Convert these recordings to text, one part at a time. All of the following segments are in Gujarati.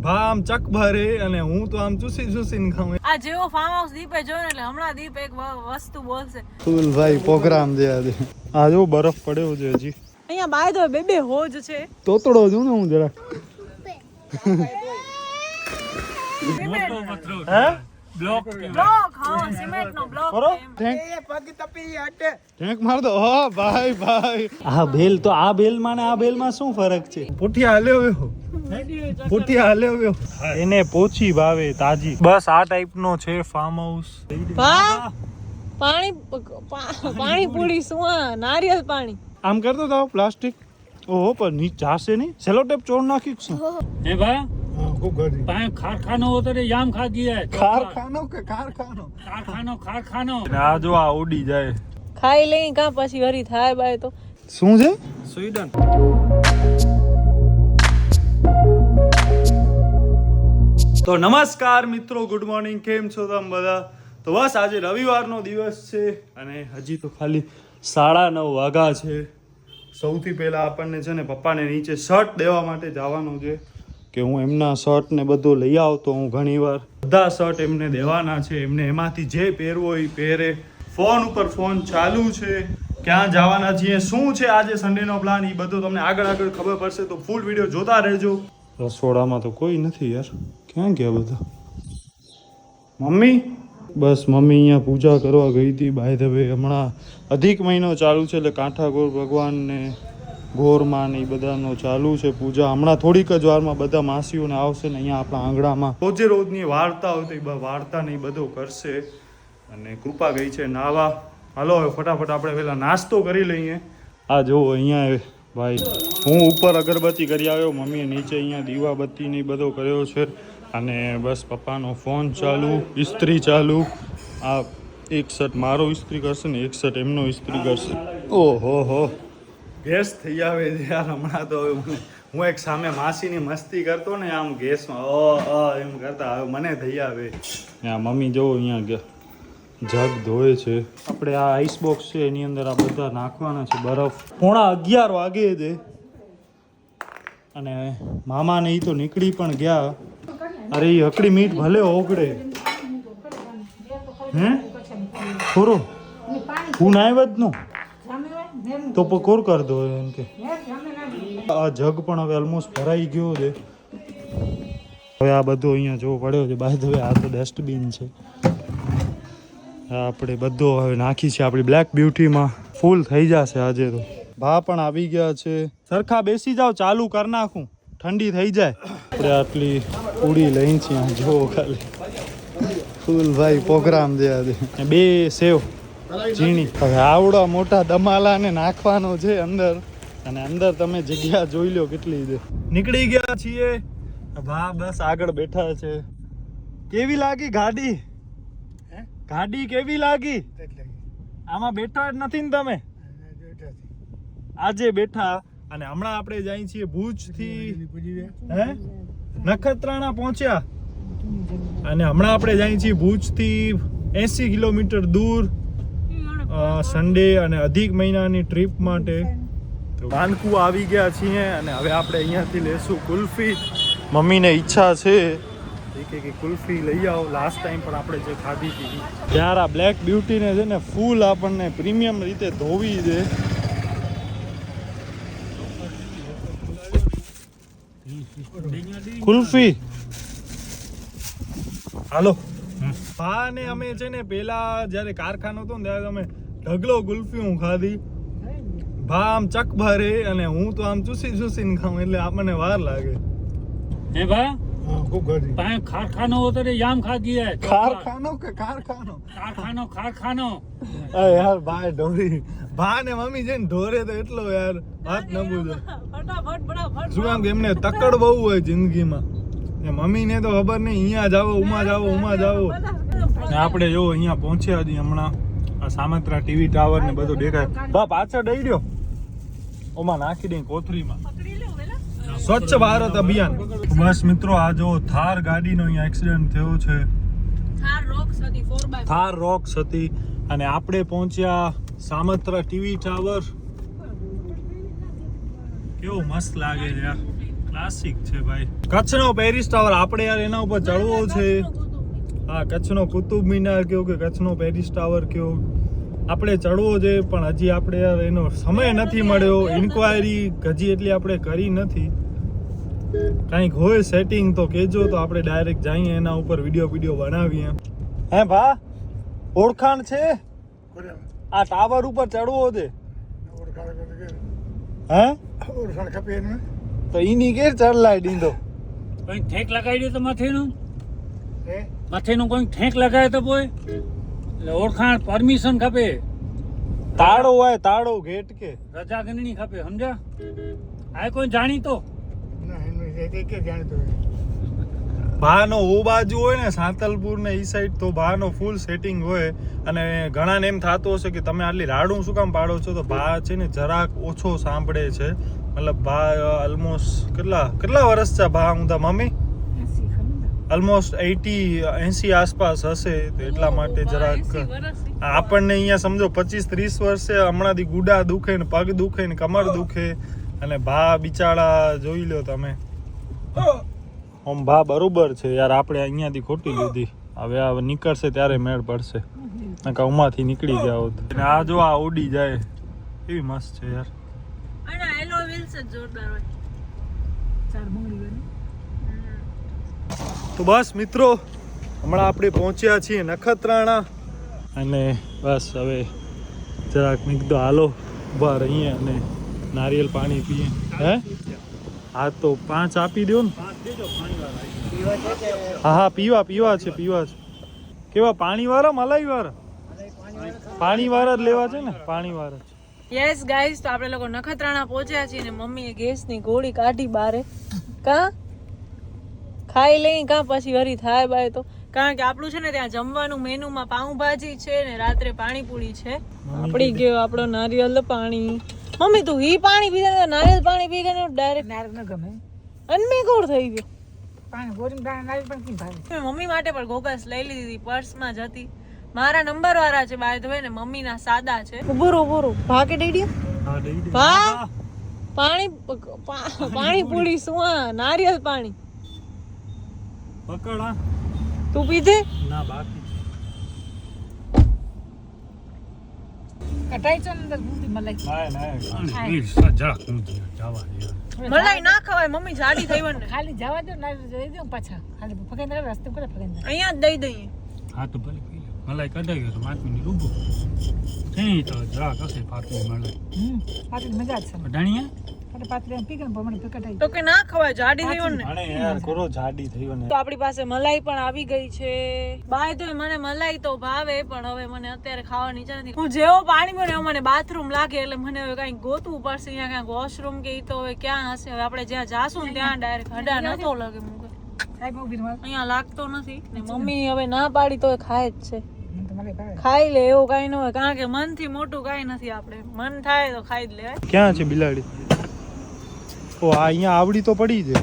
ભા આમ ચક ભરે અને હું તો આમ ચૂસીને ખાઉં. આ જેવો ફાર્મ હાઉસ દીપે જોયો એટલે હમણાં દીપ એક વસ્તુ બોલશે. ફૂલ ભાઈ પ્રોગ્રામ છે આજે. આ જો બરફ પડ્યો છે હજી. અહીંયા બાય તો બે હોજ છે. તોતડો છું ને હું જરાક. હે બ્લોક હા સિમેન્ટ નો બ્લોક. કરો પગ તપી હટે ટેક માર દો. હો ભાઈ આ બેલ તો આ બેલમાં ને આ બેલમાં શું ફરક છે? પુઠિયા હલ્યો એને પોચી ભાવે તાજી. બસ આ ટાઈપ નો છે ફાર્મ હાઉસ. પાણી પૂરી શું નારિયેળ પાણી આમ કરતો તો પ્લાસ્ટિક. ઓહો પણ નીચ જાશે નહીં. સેલો ટેપ ચોર નાખી શું ए भाई कारखाना होता रे याम खा दिया है कारखानो આ જો આ ઉડી જાય. ખાઈ લઈ કા પછી હરી થાય બાય તો શું છે? स्वीडन તો નમસ્કાર મિત્રો, ગુડ મોર્નિંગ. કેમ છો તમે બધા? તો બસ આજે રવિવારનો દિવસ છે અને હજી તો ખાલી 9:30 વાગ્યા છે. સૌથી પહેલા આપણને છે ને પપ્પાને નીચે શર્ટ દેવા માટે જવાનું છે કે હું એમના શર્ટ ને બધું લઈ આવતો. હું ઘણીવાર બધા શર્ટ એમને દેવાના છે. એમને એમાંથી જે પહેરવો હોય પહેરે. ફોન ઉપર ફોન ચાલુ છે. ક્યાં જવાના છીએ, શું છે આજે સન્ડેનો પ્લાન, એ બધું તમને આગળ ખબર પડશે. તો ફૂલ વિડીયો જોતા રહેજો. રસોડામાં તો કોઈ નથી યાર. ક્યાં ગયા બધા? મમ્મી? બસ મમ્મી અહીંયા પૂજા કરવા ગઈ હતી. બાય ધ વે હમણાં અધિક મહિનો ચાલુ છે એટલે કાંઠાગોર ભગવાનને ગોરમાં ને એ બધાનો ચાલુ છે પૂજા. હમણાં થોડીક જ વારમાં બધા માસીઓને આવશે ને અહીંયા આપણા આંગણામાં રોજની વાર્તા હોય તો એ વાર્તા ને એ બધું કરશે. અને કૃપા ગઈ છે નાવા. હાલો હવે ફટાફટ આપણે પહેલાં નાસ્તો કરી લઈએ. આ જુઓ અહીંયા ભાઈ હું ઉપર અગરબત્તી કરી આવ્યો, મમ્મીએ નીચે અહીંયા દીવાબત્તી ને બધો કર્યો છે. અને બસ પપ્પાનો ફોન ચાલુ, ઇસ્ત્રી ચાલુ. આ એક શર્ટ મારો ઇસ્ત્રી કરશે ને એક શર્ટ એમનો ઇસ્ત્રી કરશે. ઓહો હો ગેસ થઈ આવે છે યાર હમણાં તો. હું એક સામે માસીની મસ્તી કરતો ને આમ ગેસમાં એમ કરતા હવે મને થઈ આવે. મમ્મી જો અહીંયા જગ ધોય છે. આપણે આ આઈસ બોક્સ છે એની અંદર આ બધા નાખવાના છે બરફ. 11:30 વાગે છે અને મામા ને ઈ તો નીકળી પણ ગયા. અરે એ હકડી મીઠ ભલે ઓગળે હે ખોરો હું નાયવત નું તો પકોર કર દો એમ કે. આ જગ પણ હવે ઓલમોસ્ટ ભરાઈ ગયો છે. હવે આ બધું અહીંયા જોવો પડ્યો છે. બાય ધ વે આ તો ડસ્ટબિન છે. આપણે બધો હવે નાખી છે આપણી બ્લેક બ્યુટીમાં. ફૂલ થઈ જશે આજે તો. ભા પણ આવી ગયા છે. સરખા બેસી જાઓ, ચાલુ કરી નાખું, ઠંડી થઈ જાય. આપણે આટલી પૂડી લઈ છીએ જો ખાલી. ફૂલ ભાઈ પ્રોગ્રામ છે આજે. 2 સેવ ઝીણી. હવે આવડા મોટા દમાલાને નાખવાનો છે અંદર. અને અંદર તમે જગ્યા જોઈ લો કેટલી છે. નીકળી ગયા છીએ. ભા બસ આગળ બેઠા છે. કેવી લાગી ગાડી? ગાડી કેવી લાગી? આમાં બેઠા જ નથી ને તમે? આજે બેઠા. અને હમણાં આપણે જઈએ છીએ ભુજ થી નખત્રાણા પહોંચ્યા. અને હમણાં આપણે જઈએ છીએ ભુજ થી 80 કિલોમીટર દૂર સન્ડે અને અધિક મહિનાની ટ્રીપ માટે. વાનકુ આવી ગયા છીએ અને હવે આપણે અહીંયાથી લેશું કુલ્ફી. મમ્મીને ઈચ્છા છે કે કુલ્ફી લઈ આવો. લાસ્ટ ટાઈમ પણ આપણે જે ખાધી હતી ત્યારે આ બ્લેક બ્યુટીને છે ને ફૂલ આપણને પ્રીમિયમ રીતે ધોવી છે. કુલ્ફી હાલો. હા ને અમે છે ને પેલા જયારે કારખાનો હતો ને ત્યારે અમે ઢગલો કુલ્ફી હું ખાધી. ભા આમ ચક ભરે અને હું તો આમ ચૂસીને ખાઉં એટલે આપણને વાર લાગે. ए भाई कारखाना होता रे याम खा दिया है कारखानो યાર ભાઈ ઢોરી ભા ને મમ્મી છે ને ઢોરે તો એટલો યાર વાત ન પૂછો. શું કામ કે એમને તકડ બહુ હોય જિંદગીમાં. મમ્મી ને તો ખબર નહીં અહીંયા જાવો ઉમાં જાવો. આપણે જો અહીંયા પહોંચ્યા હતી હમણાં. આ સામત્રા ટીવી ટાવર ને બધું દેખાય. બા પાછળ દઈ દો, ઓમાં નાખી દઈ કોથળીમાં. સ્વચ્છ ભારત અભિયાન. બસ મિત્રો આ જો થાર ગાડીનો અહીંયા એક્સિડન્ટ થયો છે. થાર રોક્સ હતી અને આપણે પહોંચ્યા સામત્રા ટીવી ટાવર. કેવું મસ્ત લાગે છે યાર. ક્લાસિક છે ભાઈ. કચ્છનો પેરિસ ટાવર આપણે યાર એના ઉપર ચડવો છે. હા, કચ્છનો કુતુબ મિનાર કયો કે કચ્છનો પેરિસ ટાવર કયો આપણે ચડવો છે, પણ હજી આપણે યાર એનો સમય નથી મળ્યો. ઇન્ક્વાયરી હજી એટલી આપણે કરી નથી. કંઈક હોય સેટિંગ તો કહેજો, તો આપણે ડાયરેક્ટ જઈએ એના ઉપર વિડીયો બનાવીએ. હે ભા, ઓળખાણ છે આ ટાવર ઉપર ચડવો છે? હે ઓળખાણ ખપે ને તો ઈની કેર ચડલાય દીધો. કોઈ ઠેક લગાવી દે તો માથેનું હે માથેનું કોઈ ઠેક લગાવે તો પોય એટલે ઓળખાણ પરમિશન ખપે, તાળો હોય, તાળો ગેટ કે રજા ગણની ખપે, સમજ્યા? આ કોઈ જાણી તો ના એનું કે જાણતો હોય. ભાનો ઓ બાજુ હોય ને સાંતલપુર ને ઈ સાઈડ, તો ભાનો ફૂલ સેટિંગ હોય. અને ઘણાને એમ થતું હશે કે તમે આટલી રાડું શું કામ પાડો છો, તો ભા છે ને જરાક ઓછો સાંભળે છે. મતલબ ભા ઓલમોસ્ટ કેટલા વર્ષ છે ભા? હું મમ્મી ઓલમોસ્ટ 80 આસપાસ હશે, તો એટલા માટે જરાક આપણને અહીંયા સમજો 25-30 વર્ષે હમણાંથી ગુડા દુખે ને પગ દુખે ને કમર દુખે, અને ભા બિચારા જોઈ લો તમે. આમ ભા બરોબર છે યાર, આપણે અહીંયાથી ખોટી લીધી. હવે આ નીકળશે ત્યારે મેળ પડશે, નકા ઉમાંથી નીકળી ગયા હોત. અને આ જો આ ઉડી જાય એવી મસ્ત છે યાર. અને એલો વ્હીલ્સ જ જોરદાર હોય. ચાર બંગડી બની. તો બસ મિત્રો, હમણાં આપણે પહોંચ્યા છીએ નખત્રાણા, અને બસ હવે જરાક મેં કીધું હાલો ઊભા રહીએ અને નારિયેલ પાણી પીએ. હે હા, તો 5 આપી દો ને. હા, પીવા છે. કેવા પાણી વાળા, મલાઈ વાળા? પાણી વાળા જ લેવા છે ને, પાણી વાળા જ. યસ ગાઈસ, તો આપણે લોકો નખત્રાણા પહોંચ્યા છીએ ને મમ્મીએ ગેસની ગોળી કાઢી બારે. કા ખાઈ લઈ કા પછી વરી થાય બાય તો, કારણ કે આપણું છે ને ત્યાં જમવાનું મેનુમાં પાઉંભાજી છે ને રાત્રે પાણીપુરી છે. આપણી ગયો આપણો નારિયેલ પાણી. મમ્મી તું ઈ પાણી પીધા, નારિયેલ પાણી પી ગયા ડાયરેક્ટ? નારક ન ગમે અનમેકોડ થઈ ગયો. પાણી ગોરીમ દાણા નારિયેળ પણ કેમ ભાવે? મેં મમ્મી માટે પણ ગોગસ લઈ લીધી, પર્સમાં જ હતી. મારા નંબર વાળા છે બાય ધ વે, ને મમ્મીના સાદા છે. ઉભો ભા કે ડેડી હા, દઈ દે. ભા પાણીપુરી શું આ નારિયેલ પાણી પકડ. તું પીધે? ના, બાકી કટાઈ છે ને અંદર બુદ્ધિ મલાઈ. મલાઈ ના ખવાય મમ્મી, જાડી થઈ વને. ખાલી જવા દો નારિયેળ દઈ દો પાછા. ખાલી ફગાઈને રસ્તે કરે ફગાઈને. અહીંયા જ દઈ દઈએ. હા તો ભલે પી લે. મલાઈ કઢાઈ ગયો તો 5 મિનિટ ઊભો કઈ તો જરાક હશે પાતળી મલાઈ. પાતળી મજા જ છે. ઢાણીયા એટલે પાતળી એમ પી ગયો ને મને કટાઈ. તો કે ના ખવાય, જાડી થઈ વને. અરે યાર કરો, જાડી થઈ ને. તો આપણી પાસે મલાઈ પણ આવી ગઈ છે. બાય તો મને મલાઈ તો ભાવે, પણ હવે મને અત્યારે ખાવાની ઈચ્છા નથી. હું જેવો પાણી પીને મને બાથરૂમ લાગે, એટલે મને હવે કઈ ગોતવું પડશે. અહીંયા ક્યાંક વોશરૂમ કે ઈ તો હવે ક્યાં હશે? હવે આપણે જ્યાં જાશું ને ત્યાં ડાયરેક્ટ હડા નતો લાગે. સાહેબ ઉભી રહો. અહીંયા લાગતો નથી ને મમ્મી હવે ના પાડી તો ખાય જ છે. મને તો મલાઈ ભાવે. ખાઈ લે એવું કઈ ન હોય, કારણ કે મનથી મોટું કઈ નથી. આપણે મન થાય તો ખાઈ જ લેવાય. ક્યાં છે બિલાડી? ઓ આ અહીંયા આવડી તો પડી છે.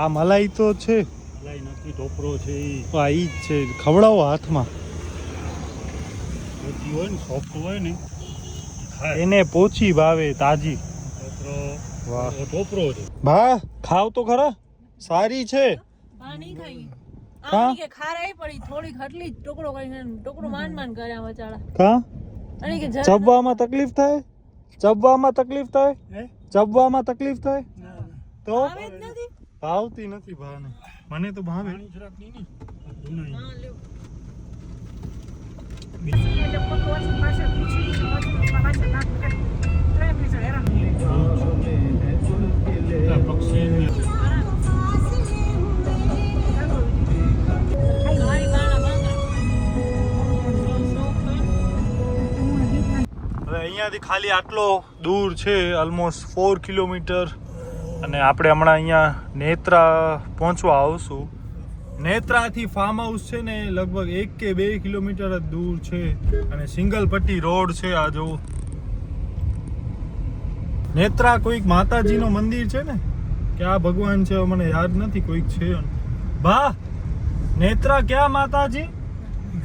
આ મલાઈ તો છે. મલાઈ નથી, ઢોપરો છે ઈ. આ ઈ જ છે, ખવડાવો હાથમાં. પોચી હોય ને, સોફ્ટ હોય ને ખાય. એને પોચી ભાવે, તાજી. ઢોપરો વાહ ઢોપરો છે. ભા ખાવ તો ખરા, સારી છે. પાણી ખાઈ હા? આની કે ખારાઈ પડી થોડી, ખટલી ટુકડો કરીને ટુકડો માન કર્યા વચાળા. કા અને કે જરા ચબવામાં તકલીફ થાય? ચબવામાં તકલીફ થાય? ચબવામાં તકલીફ થાય તો આવે જ નથી. ભાવતી નથી ભાને. મને તો ભાવે. પાણી જરાક નહીં ને ઉનાઈ. હા, લ્યો. એટલે પોતો વાસણ પાછળ પૂછી પાછળ નાખ કરે. તો એમ બીજો હેરાન થઈ જાય. પક્ષી મારી બાણા બાંધા. હવે અહીંયાથી ખાલી આટલો દૂર છે, ઓલમોસ્ટ 4 કિલોમીટર. અને આપણે હમણાં અહીંયા નેત્રા પહોંચવા આવશું. નેત્રાથી ફાર્મ હાઉસ છે ને લગભગ 1 કે 2 કિલોમીટર જ દૂર છે, અને સિંગલ પટ્ટી રોડ છે. આ જો નેત્રા કોઈક માતાજીનો મંદિર છે ને, કે આ ભગવાન છે મને યાદ નથી, કોઈક છે. ભા નેત્રા ક્યાં માતાજી?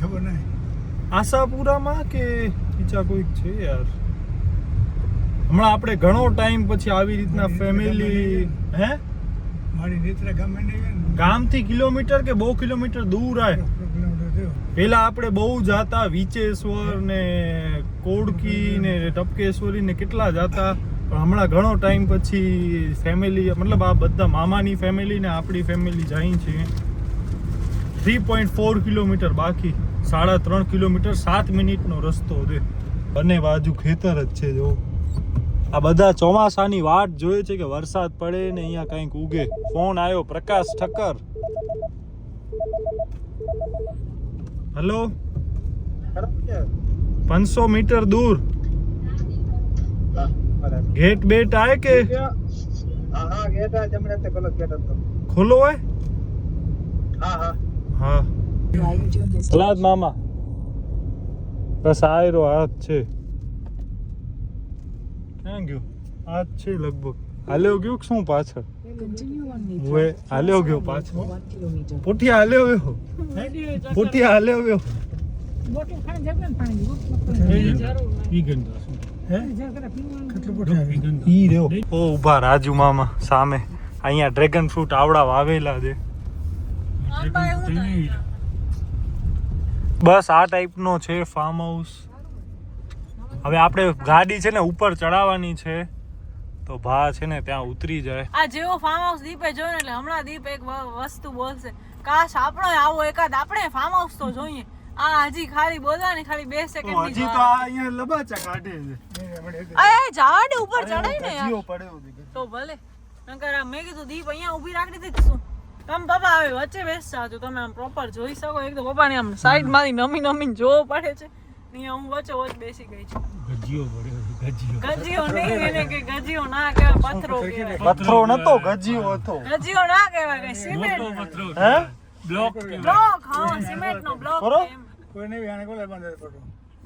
ખબર નહીં. આશાપુરામાં કે બીજા કોઈક છે યાર. હમણાં આપણે ઘણો ટાઈમ પછી આવી રીતના ફેમિલી હે મારી નીતરા ગામે નહીં ગામથી કિલોમીટર કે 2 કિલોમીટર દૂર આય પેલા આપણે બહુ જાતા વિચેશ્વર ને કોડકી ને ટપકેશ્વરી ને કેટલા જાતા પણ હમણાં ઘણો ટાઈમ પછી ફેમિલી મતલબ આ બધા મામાની ફેમિલી ને આપણી ફેમિલી જાય છે 3.4 કિલોમીટર બાકી 3.5 કિલોમીટર 7 મિનિટનો રસ્તો છે બંને બાજુ ખેતર જ છે જો આ બધા ચોમાસાની વાટ જોઈ છે કે વરસાદ પડે ને અહીંયા કંઈક ઉગે ફોન આવ્યો પ્રકાશ ઠક્કર હેલો 500 મીટર દૂર गेट बेट आए के हाँ गेट है जमने से गलत गेट है खोलो है हाँ हाँ सलाद मामा बस आयरो हाथ છે ક્યાં ગયો હાથ છે લગભગ હાલ્યો ગયો કે શું પાછળ હવે હાલ્યો ગયો પાછળ પોઠિયા હાલ્યો ગયો પોઠિયા હાલ્યો ગયો બોટલ ખાઈ જશે ને પાણી ઈ ગંદા શું ઈ રહ્યો ઓ ઊભા રાજુ મામા સામે અહીંયા ડ્રેગન ફ્રૂટ આવડા વાવેલા છે બસ આ ટાઈપનો છે ફાર્મ હાઉસ હવે આપણે ગાડી છે ને ઉપર ચડાવવાની છે તો ભા છે ને ત્યાં ઉતરી જાય આ જેવો ફાર્મ હાઉસ દીપે જોયો ને એટલે હમણાં દીપ એક વસ્તુ બોલશે કાશ આપણો આવો એકાદ આપણે ફાર્મ હાઉસ તો જોઈએ આ હજી ખાલી બોલવાની ખાલી 2 સેકન્ડ ની હજી તો આ અહીંયા લબાચા કાઢે છે અરે ઝાડ ઉપર ચડાય ને યાર જીઓ પડ્યો છે તો ભલે નકર આ મેં કીધું દીપ અહીંયા ઊભી રાખી દીધી શું તમે પપ્પા આવે વચ્ચે બેસતા છો તમે આમ પ્રોપર જોઈ શકો એક તો પપ્પાને આમ સાઈડ માંથી નમીને જોવો પડે છે અહીંયા હું વચ્ચે બેસી ગઈ છું ગજીઓ પડ્યો ગજીઓ નહીં એને કે ગજીઓ ના કહેવાય પથરો કહેવાય પથરો નતો ગજીયો હતો ગજીઓ ના કહેવાય કે સિમેન્ટ પથરો હે બ્લોક બ્લોક હા સિમેન્ટ નો બ્લોક બરો? કોઈને બી આને કોલે બાંધે પડો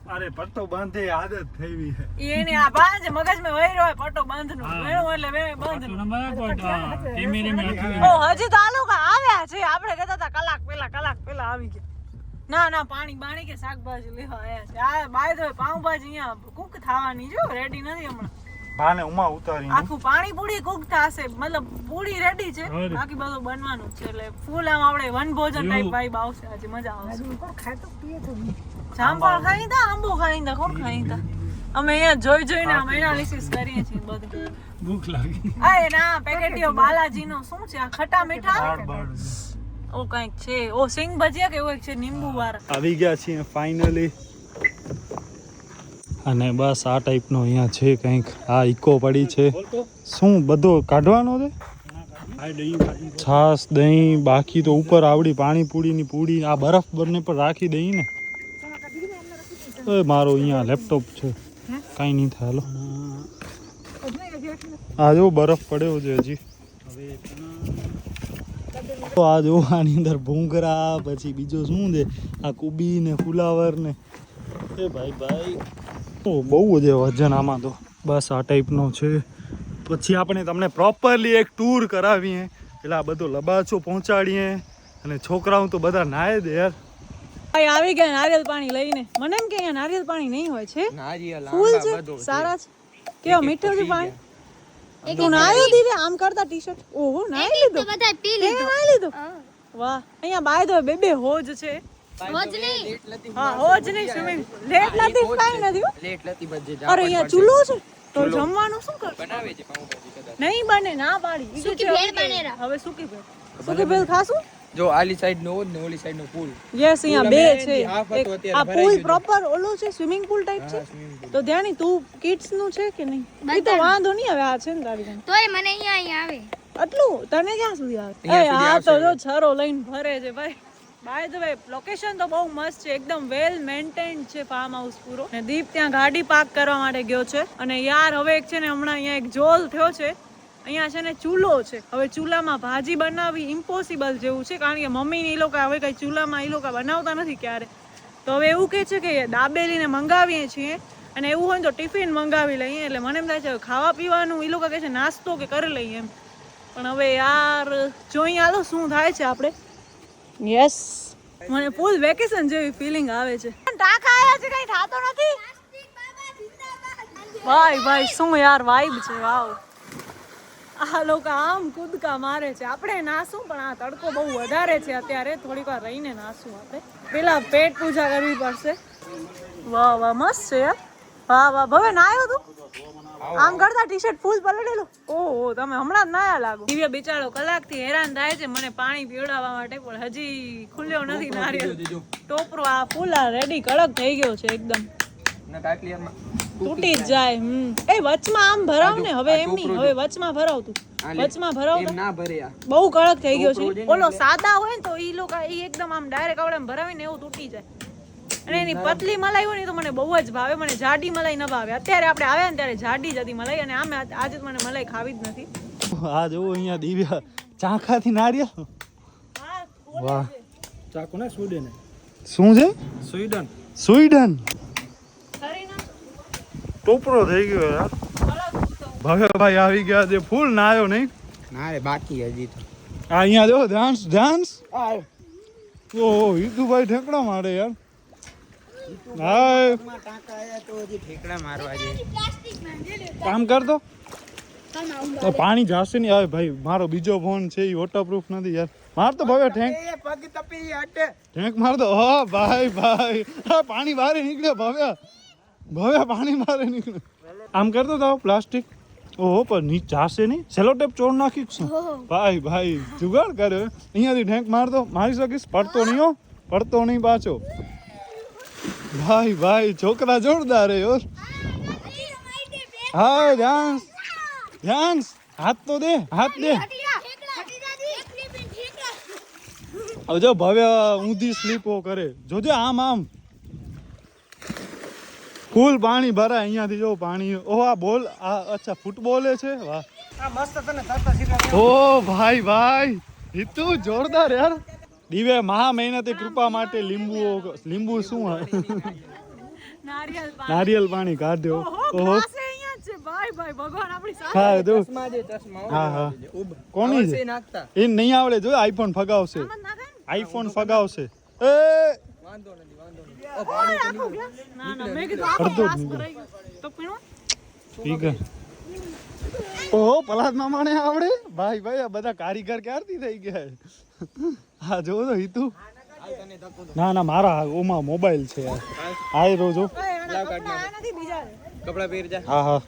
અરે પટ્ટો બાંધે આદત થઈ છે એને આ બાંધે મગજમાં વહી રહ્યો પટ્ટો બાંધનો વેણું એટલે વે બાંધનો ઓ હજી તો આ લોકો આવ્યા છે આપણે કહેતા હતા કલાક પહેલા આવી ગયા ના પાણી બાણી કે શાકભાજી લેવા આવ્યા છે આ બાય તો પાવભાજી અહીંયા કુક થવાની જો રેડી નથી હમણાં બાને ઉમા ઉતારી આખું પાણી પૂરી કુક થશે મતલબ પૂરી રેડી છે બાકી બધું બનવાનું છે એટલે ફૂલ આમ આપણે વન ભોજન ટાઈપ વાઇબ આવશે આજે મજા આવશે કોણ ખાય તો પીએ તો જામફળ ખાઈ તા આંબો ખાઈ તા કોણ ખાઈ તા અમે અહીંયા જોઈને આમ એનાલિસિસ કરીએ છીએ બધું ભૂખ લાગી આ ના પેકેટીઓ બાલાજીનો શું છે આ ખટા મીઠા ઓ કંઈક છે ઓ સિંગ ભજીયા કે એવું એક છે લીંબુ વાળા આવી ગયા છીએ ફાઇનલી અને બસ આ ટાઈપનો અહીંયા છે કંઈક આ ઇકો પડી છે શું બધો કાઢવાનો છે છાસ દહીં બાકી તો ઉપર આવડી પાણીપુરીની પૂરી આ બરફ બંને પર રાખી દઈ ને મારો અહીંયા લેપટોપ છે કાંઈ નહીં થાય હાલો આ જો બરફ પડ્યો છે હજી તો આ જો આની અંદર ભૂંગરા પછી બીજો શું છે આ કુબી ને ફુલાવર ને એ ભાઈ બહુ છે વજન આમાં તો બસ આ ટાઈપનો છે પછી આપણે તમને પ્રોપરલી એક ટૂર કરાવીએ એટલે આ બધો લબાચો પહોંચાડીએ અને છોકરાઓ તો બધા નાય દે યાર ભાઈ આવી ગયા નારિયેલ પાણી લઈને મને એમ કે અહીંયા નારિયેલ પાણી નહીં હોય છે ફૂલ છે સારા છે કેવા મીઠું છે પાણી તું નાયો દીદી આમ કરતા ટી-શર્ટ ઓહો નાઈ લીધો બધા પી લીધો નાઈ લીધો વાહ અહીંયા બાય તો બે હોજ છે હોજ નહીં હા હોજ નહીં સ્વિમિંગ લેટ લાતી કાઈ નથી લેટ લતી બજે અરે અહીંયા ચૂલો છે તો જમવાનું શું કર બનાવે છે પાઉંભાજી કદાચ નહીં બને ના પાડી સૂકી ભેળ બનેરા હવે સૂકી ભેળ ખાશું જો આલી સાઈડ નો ને ઓલી સાઈડ નો પુલ યસ અહીંયા બે છે હાફ હતો આ અત્યારે પુલ ભરાઈ ગયું પ્રોપર ઓલો છે સ્વિમિંગ પુલ ટાઈપ છે તો ધ્યાની તું કિડ્સ નું છે કે નહીં એ તો વાંધો નહીં હવે આ છે ને તારી પાસે તોય મને અહીંયા આવે આટલું તને ક્યાં સુધી આવે એ આ તો જો છરો લઈને ભરે છે ભાઈ બાય ધ વે લોકેશન તો બહુ મસ્ત છે એકદમ વેલ મેન્ટેન્ડ છે ફાર્મ હાઉસ પૂરો ને દીપ ત્યાં ગાડી પાર્ક કરવા માટે ગયો છે અને યાર હવે એક છે ને હમણાં અહીંયા એક જોલ થયો છે અહીંયા છે ને ચૂલો છે હવે ચૂલામાં ભાજી બનાવવી ઇમ્પોસિબલ જેવું છે કારણ કે મમ્મી ને એ લોકો હવે કઈ ચૂલામાં એ લોકો બનાવતા નથી ક્યારે તો હવે એવું કહે છે કે દાબેલીને મંગાવીએ છીએ અને એવું હોય તો ટિફિન મંગાવી લઈએ એટલે મને એમ થાય છે ખાવા પીવાનું એ લોકો કહે છે નાસ્તો કે કરી લઈએ એમ પણ હવે યાર જોઈએ હાલો શું થાય છે આપણે યસ મને ફૂલ વેકેશન જેવી ફીલિંગ આવે છે ટાંકા આયા છે કઈ થાતો નથી ભાઈ શું યાર વાઇબ છે વાવ. આ લોકો આમ કૂદકા મારે છે. આપણે નાસું પણ આ તડકો બહુ વધારે છે અત્યારે. થોડીક વાર રહીને નાસું આપણે. પેલા પેટ પૂજા કરવી પડશે. વાહ વાહ મસ્ત છે યાર. વાહ વાહ ભવે નાયો તું આમ કરતા ટી-શર્ટ ફૂલ પલળેલું. ઓહો તમે હમણાં જ નાયા લાગો. દિવ્ય બિચારો કલાકથી હેરાન થાય છે મને પાણી પીવડાવવા માટે પણ હજી ખુલ્યો નથી નારિયેલ ટોપરો. આ ફૂલ આ રેડી કડક થઈ ગયો છે એકદમ. તૂટી જ જાય. એ વચમાં આમ ભરાવ ને. હવે એમ નહીં, હવે વચમાં ભરાવ તું. વચમાં ભરાવ તો ના ભરે આ બહુ કડક થઈ ગયો છે. ઓલો સાદા હોય ને તો ઈ લોકો ઈ એકદમ આમ ડાયરેક્ટ આવડે ભરાવીને એવું તૂટી જાય. અને એની પતલી મલાઈ હોય ને તો મને બહુ જ ભાવે. મને જાડી મલાઈ ન ભાવે. અત્યારે આપણે આવ્યા ને ત્યારે જાડી જ હતી મલાઈ અને આમે આજે તો મને મલાઈ ખાવી જ નથી. આ જો અહીંયા દિવ્યા ચાખાથી નારિયેળ. વાહ ચાકુ ને સ્વીડન શું છે? Sweden Sweden. ટોપરો થઈ ગયો યાર. ભવ્યભાઈ આવી ગયા છે. ફૂલ નાયો નહીં? ના રે બાકી હજી તો આ અહીંયા જો ડાન્સ. ઓહો હિતુભાઈ ઠેકડા મારે યાર. હાય ટાંકા આયા તો હજી ઠેકડા મારવા છે. કામ કરતો તો પાણી જાશે નહીં. આવે ભાઈ મારો બીજો ફોન છે એ વોટરપ્રૂફ નથી યાર. માર તો ભવ્ય ઠેંક પગ તપી હટે ઠેંક માર દો. હા ભાઈ હા પાણી બહાર નીકળ્યો. ભવ્ય પાણી બહાર નીકળ્યું. આમ કરતો તો પ્લાસ્ટિક. ઓહો પણ નીચ જાશે નહીં. સેલો ટેપ ચોર નાખી શું ભાઈ જુગાડ કર્યો. અહીંયાથી ઠેંક મારતો મારી શકીશ. પડતો નહીં હો. પડતો નહીં પાછો. ભાઈ છોકરા જોરદાર હે યાર. હા ધ્યાન હાથ તો દે. હાથ દે. હવે જો ભવ્ય ઊંધી સ્લીપો કરે. જોજે આમ ફૂલ પાણી ભરાય અહીંયાથી. જો પાણી. ઓહ આ બોલ. આ અચ્છા ફૂટબોલ છે. વાહ આ મસ્ત તને તરતા શીખવાડે. ઓ ભાઈ હિતુ જોરદાર યાર. દિવ્ય મહા મહેનતે કૃપા માટે લીંબુ શું નારિયેલ પાણી કાઢ્યો. ઓહો ભાઈ ભગવાન આપણી સાથે. હા જો ચશ્મા દે ચશ્મા હા કોની છે? નાખતા એ નહીં આવડે. જો આઈફોન ફગાવશે. આઈફોન ફગાવશે. એ વાંધો નથી ઓ પાણી તો નહીં. ના મેં કીધું આખો અડધો જ ગ્લાસ નીકળ્યો. ભરાઈ ગયો તો પીણો. ઠીક હે. ઓહો પલાદ મામાને આવડે. ભાઈ આ બધા કારીગર ક્યારથી થઈ ગયા? હા જો તો હિતુ. ના મારા ઓમાં મોબાઈલ છે યાર. આય રોજો. નથી બીજા કપડા પહેર જા. હા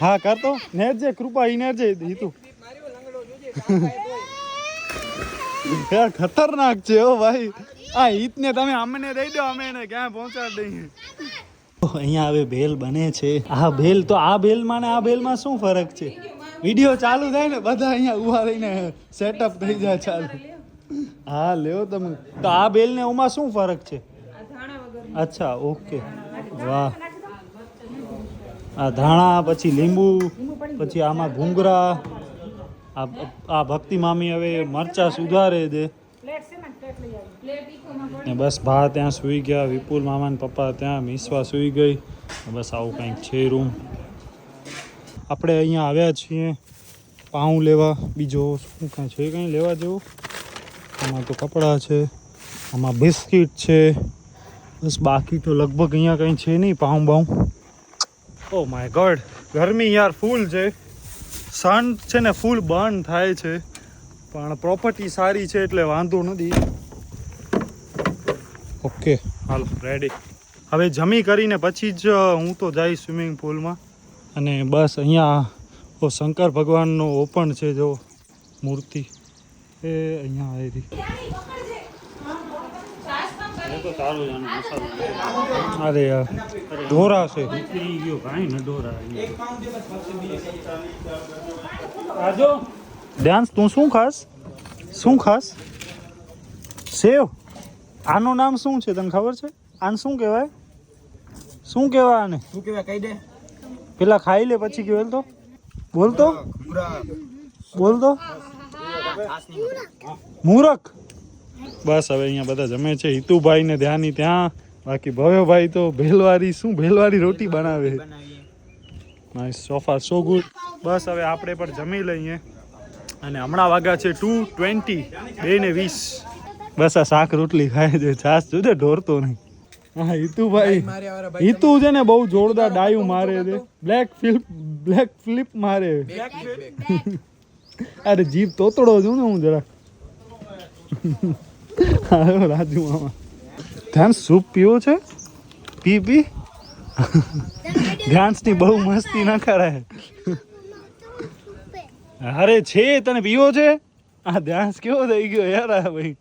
હા કરતો નેરજે કૃપા ઈ નેરજે હિતુ. યાર ખતરનાક છે ઓ ભાઈ. આ હિતને તમે અમને દઈ દો અમે એને ક્યાં પહોંચાડી દઈએ. અહીંયા હવે ભેલ બને છે. આ ભેલ તો આ ભેલમાં ને આ ભેલમાં શું ફરક છે? વિડિયો ચાલુ થાય ને બધા અહીંયા ઉભા રહીને સેટઅપ થઈ જાય ચાલુ. હા લ્યો તમે. તો આ ભેલ ને ઓમાં શું ફરક છે? અચ્છા ઓકે. વાહ આ ધાણા પછી લીંબુ પછી આમાં ભૂંગરા. આ ભક્તિ મામી હવે મરચા સુધારે દે ને બસ ભા ત્યાં સૂઈ ગયા. વિપુલ મામા ને પપ્પા ત્યાં. મિસવા સૂઈ ગઈ. બસ આવું કંઈક છે રૂમ. આપણે અહીંયા આવ્યા છીએ પાઉં લેવા. બીજો શું કાંઈ છે કંઈ લેવા જેવું? આમાં તો કપડાં છે. આમાં બિસ્કિટ છે. બસ બાકી તો લગભગ અહીંયા કંઈ છે નહીં પાઉં બાઉં. ઓ માય ગોડ ગરમી યાર ફૂલ છે. સન છે ને ફૂલ બર્ન થાય છે પણ પ્રોપર્ટી સારી છે એટલે વાંધો નથી. ઓકે હાલો રેડી. હવે જમી કરીને પછી જ હું તો જઈશ સ્વિમિંગ પુલમાં. અને બસ અહીંયા શંકર ભગવાનનો ઓપન છે જો મૂર્તિ એ અહીંયા આવી. અરે યાર ઢોરા છે. ડાન્સ તું શું ખાસ? સેવ. આનું નામ શું છે તને ખબર છે? આને શું કહેવાય? શું કહેવાય આને? શું કહેવાય કહી દે. પેલા ખાઈ લે પછી કહેવાય તો બોલતો મૂરખ. બસ હવે અહીંયા બધા જમે છે. હિતુભાઈ ને ધ્યાની ત્યાં. બાકી ભવ્યભાઈ તો ભેલવાળી રોટી બનાવે. Nice sofa so good. બસ હવે આપણે પણ જમી લઈએ. અને હમણાં વાગ્યા છે 2:20 2:20. બસ આ શાક રોટલી ખાય છે. છાસ જોજે ઢોરતો નહીં. હા હિતુભાઈ માર્યા વાળા ભાઈ હિતુ છે ને બહુ જોરદાર ડાયું મારે છે બ્લેક ફ્લિપ મારે અરે જીભ તોતડો છું ને હું જરાક આવ્યો રાજુ મામા ધ્યાન સૂપ પીવો છે પી ધ્યાન્સની બહુ મસ્તી ના કરાય અરે છે તને પીવો છે આ ધ્યાન કેવો થઈ ગયો યાર આ ભાઈ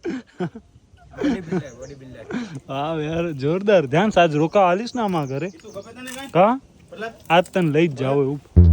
હા યાર જોરદાર ધ્યાન આજ રોકા હાલીશ ને આમાં ઘરે કા આજ તને લઈ જ જાવ એવું